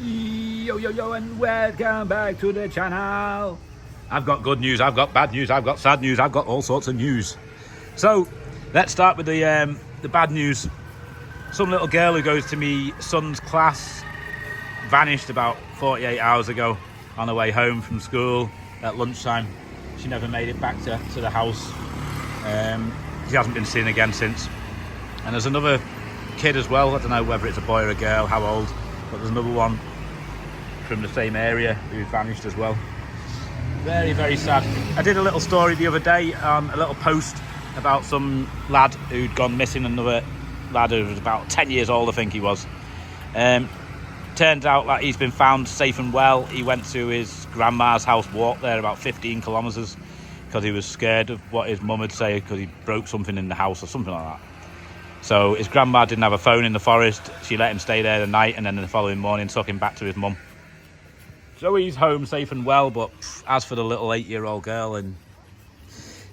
Yo, and welcome back to the channel. I've got good news, I've got bad news, I've got sad news, I've got all sorts of news. So, let's start with the bad news. Some little girl who goes to me son's class vanished about 48 hours ago on her way home from school at lunchtime. She never made it back to the house. She hasn't been seen again since. And there's another kid as well, I don't know whether it's a boy or a girl, how old, but there's another one from the same area who's vanished as well. Very, very sad. I did a little story the other day on a little post about some lad who'd gone missing, another lad who was about 10 years old, I think he was. Turns out that he's been found safe and well. He went to his grandma's house, walked there about 15 kilometres because he was scared of what his mum would say because he broke something in the house or something like that. So his grandma didn't have a phone in the forest. She let him stay there the night, and then the following morning took him back to his mum. So he's home safe and well, but as for the little 8-year-old girl and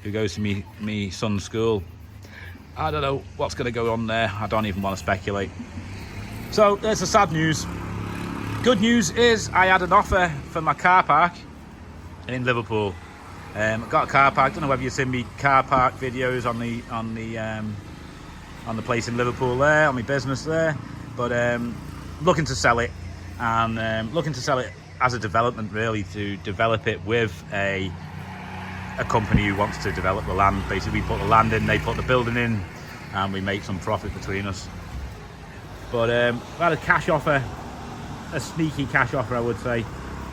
who goes to me son's school, I don't know what's going to go on there. I don't even want to speculate. So there's the sad news. Good news is I had an offer for my car park in Liverpool. I got a car park. I don't know whether you've seen me car park videos on the place in Liverpool there, on my business there, but looking to sell it, and looking to sell it as a development, really, to develop it with a company who wants to develop the land. Basically, we put the land in, they put the building in, and we make some profit between us. But I had a cash offer, a sneaky cash offer, I would say,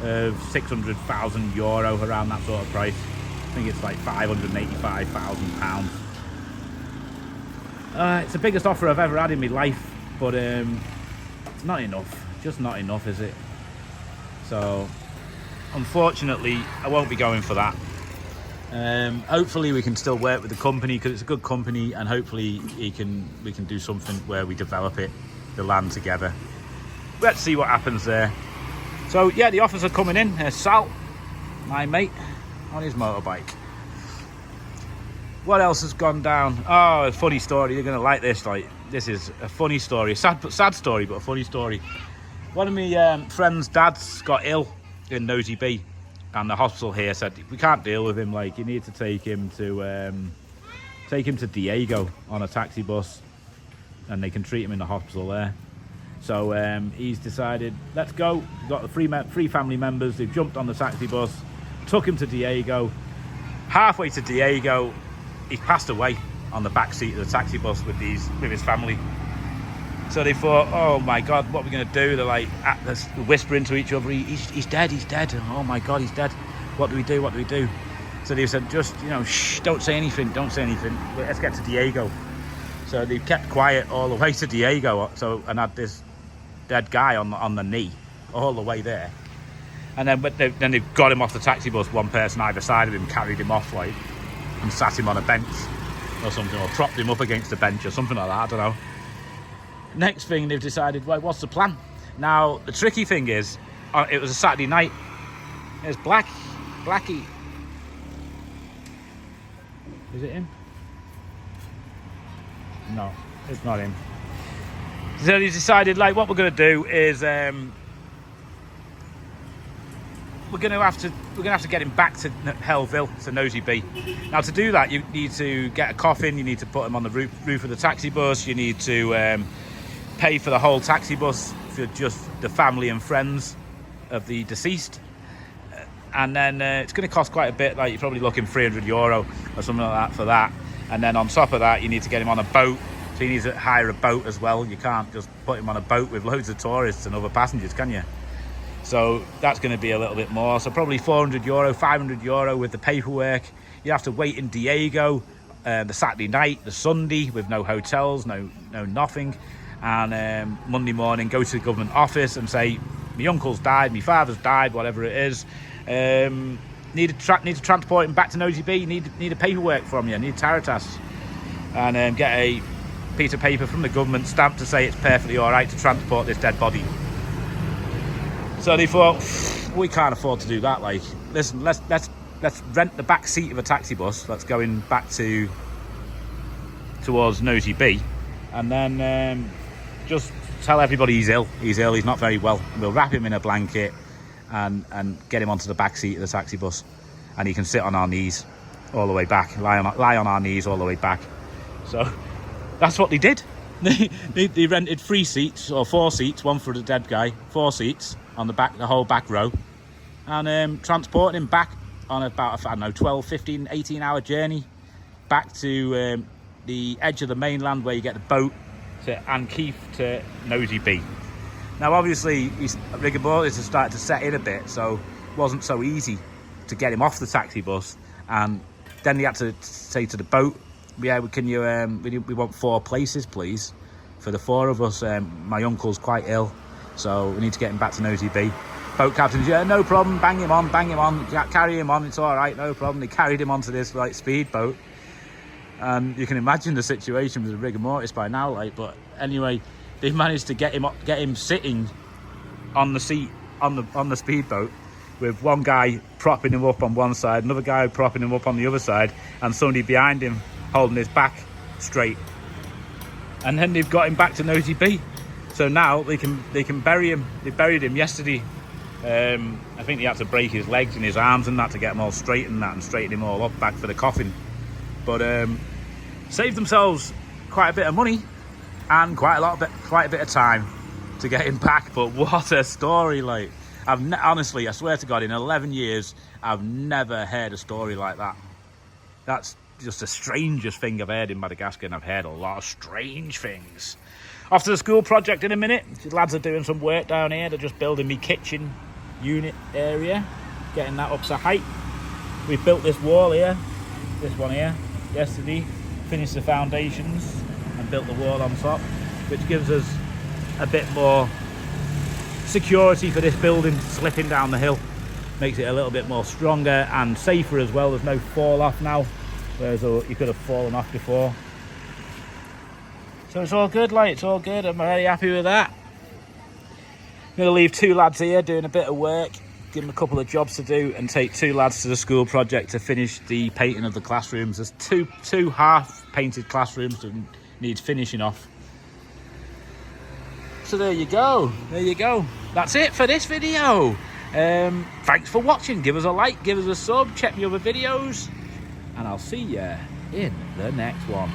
of €600,000, around that sort of price. I think it's like £585,000. It's the biggest offer I've ever had in my life, but it's not enough. Just not enough, is it? So, unfortunately, I won't be going for that. Hopefully, we can still work with the company because it's a good company, and hopefully, we can do something where we develop it, the land together. Let's see what happens there. So, yeah, the offers are coming in. Sal, my mate, on his motorbike. What else has gone down? Oh, a funny story. You're going to like this. Like, this is a funny story. A sad story, but a funny story. One of my friend's dads got ill in Nosy B, and the hospital here said, we can't deal with him. Like, you need to take him to Diego on a taxi bus, and they can treat him in the hospital there. So he's decided, let's go. We've got the three family members. They've jumped on the taxi bus, took him to Diego. Halfway to Diego, he passed away on the back seat of the taxi bus with his family. So they thought, oh my God, what are we going to do? They're like whispering to each other, he's dead. Oh my God, he's dead. What do we do? So they said, just, shh, don't say anything. Let's get to Diego. So they kept quiet all the way to Diego. And had this dead guy on the knee all the way there. And then they got him off the taxi bus, one person either side of him, carried him off, like, and sat him on a bench or something, or propped him up against a bench or something like that, I don't know. Next thing, they've decided, well, what's the plan? Now, the tricky thing is, it was a Saturday night. There's Blackie. Is it him? No, it's not him. So they decided, like, what we're going to do is we're going to have to get him back to Hellville, to Nosy B. Now, to do that, you need to get a coffin. You need to put him on the roof of the taxi bus. You need to pay for the whole taxi bus for just the family and friends of the deceased. And then it's going to cost quite a bit. Like, you're probably looking €300 or something like that for that. And then on top of that, you need to get him on a boat. So you need to hire a boat as well. You can't just put him on a boat with loads of tourists and other passengers, can you? So that's going to be a little bit more. So probably €400, €500 with the paperwork. You have to wait in Diego the Saturday night, the Sunday, with no hotels, no nothing. And Monday morning, go to the government office and say, my uncle's died, my father's died, whatever it is. Need to transport him back to Nosy B. Need a paperwork from you. Need Taritas, and get a piece of paper from the government stamped to say it's perfectly all right to transport this dead body. So they thought, we can't afford to do that. Like, listen, let's rent the back seat of a taxi bus that's going back towards Nosy B, and then just tell everybody he's ill. He's ill. He's not very well. We'll wrap him in a blanket and get him onto the back seat of the taxi bus, and he can sit on our knees all the way back. Lie on our knees all the way back. So that's what they did. They rented 3 seats or 4 seats, one for the dead guy, 4 seats on the back, the whole back row, and transported him back on about, I don't know, 12, 15, 18-hour journey back to the edge of the mainland where you get the boat to Ankeith to Nosy Be. Now, obviously, rigor mortis has started to set in a bit, so it wasn't so easy to get him off the taxi bus. And then they had to say to the boat, "Yeah, can you? We want 4 places, please, for the 4 of us. My uncle's quite ill, so we need to get him back to Nosy Be." Boat captains, "Yeah, no problem. Bang him on, carry him on. It's all right, no problem." They carried him onto this like speedboat. And you can imagine the situation with the rigor mortis by now, like. But anyway, they've managed to get him sitting on the seat on the speedboat, with one guy propping him up on one side, another guy propping him up on the other side, and somebody behind him holding his back straight. And then they've got him back to Nosy Be. So now they can bury him. They buried him yesterday. I think they had to break his legs and his arms and that to get them all straight and straighten him all up back for the coffin. But saved themselves quite a bit of money and quite a bit of time to get him back. But what a story! Like, honestly, I swear to God, in 11 years, I've never heard a story like that. That's just the strangest thing I've heard in Madagascar, and I've heard a lot of strange things. Off to the school project in a minute. The lads are doing some work down here. They're just building me kitchen unit area, getting that up to height. We built this wall here, this one here, yesterday, finished the foundations and built the wall on top, which gives us a bit more security for this building slipping down the hill. Makes it a little bit more stronger and safer as well. There's no fall off now, whereas you could have fallen off before. So it's all good, like, it's all good. I'm very happy with that. I'm going to leave 2 lads here doing a bit of work, give them a couple of jobs to do, and take 2 lads to the school project to finish the painting of the classrooms. There's two half-painted classrooms that need finishing off. So there you go. That's it for this video. Thanks for watching. Give us a like, give us a sub, check my other videos, and I'll see you in the next one.